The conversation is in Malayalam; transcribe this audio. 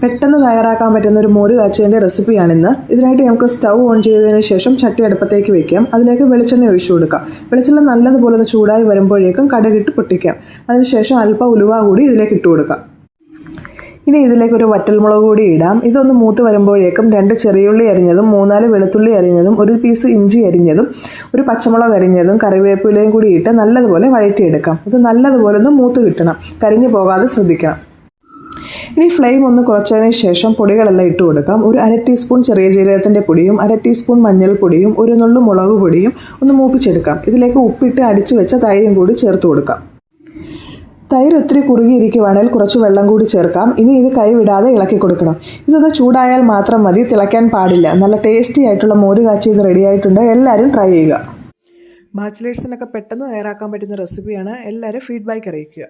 പെട്ടെന്ന് തയ്യാറാക്കാൻ പറ്റുന്ന ഒരു മോര് കാച്ചിയതിൻ്റെ റെസിപ്പിയാണിന്ന്. ഇതിനായിട്ട് നമുക്ക് സ്റ്റൗ ഓൺ ചെയ്തതിന് ശേഷം ചട്ടി അടുപ്പത്തേക്ക് വെക്കാം. അതിലേക്ക് വെളിച്ചെണ്ണ ഒഴിച്ചു കൊടുക്കാം. വെളിച്ചെണ്ണ നല്ലതുപോലെ ചൂടായി വരുമ്പോഴേക്കും കടുകിട്ട് പൊട്ടിക്കാം. അതിനുശേഷം അല്പം ഉലുവ കൂടി ഇതിലേക്ക് ഇട്ട് കൊടുക്കാം. ഇനി ഇതിലേക്ക് ഒരു വറ്റൽമുളക് കൂടി ഇടാം. ഇതൊന്ന് മൂത്ത് വരുമ്പോഴേക്കും 2 ചെറിയുള്ളി അരിഞ്ഞതും 3-4 വെളുത്തുള്ളി അരിഞ്ഞതും 1 പീസ് ഇഞ്ചി അരിഞ്ഞതും 1 പച്ചമുളക് അരിഞ്ഞതും കറിവേപ്പിലയും കൂടി ഇട്ട് നല്ലതുപോലെ വഴറ്റിയെടുക്കാം. ഇത് നല്ലതുപോലെ ഒന്ന് മൂത്ത് കിട്ടണം, കരിഞ്ഞു പോകാതെ ശ്രദ്ധിക്കണം. ഇനി ഫ്ലെയിം ഒന്ന് കുറച്ചതിന് ശേഷം പൊടികളെല്ലാം ഇട്ട് കൊടുക്കാം. ഒരു 1/2 ടീസ്പൂൺ ചെറിയ ജീരകത്തിൻ്റെ പൊടിയും 1/2 ടീസ്പൂൺ മഞ്ഞൾപ്പൊടിയും 1 നുള്ളു മുളക് പൊടിയും ഒന്ന് മൂപ്പിച്ചെടുക്കാം. ഇതിലേക്ക് ഉപ്പിട്ട് അടിച്ചു വെച്ച തൈരും കൂടി ചേർത്ത് കൊടുക്കാം. തൈര് ഒത്തിരി കുറുകിയിരിക്കുവാണെങ്കിൽ കുറച്ച് വെള്ളം കൂടി ചേർക്കാം. ഇനി ഇത് കൈവിടാതെ ഇളക്കി കൊടുക്കണം. ഇതൊന്ന് ചൂടായാൽ മാത്രം മതി, തിളയ്ക്കാൻ പാടില്ല. നല്ല ടേസ്റ്റി ആയിട്ടുള്ള മോര് കാച്ചിയത് റെഡി ആയിട്ടുണ്ട്. എല്ലാവരും ട്രൈ ചെയ്യുക. ബാച്ചിലേഴ്സിനൊക്കെ പെട്ടെന്ന് തയ്യാറാക്കാൻ പറ്റുന്ന റെസിപ്പിയാണ്. എല്ലാവരും ഫീഡ്ബാക്ക് അറിയിക്കുക.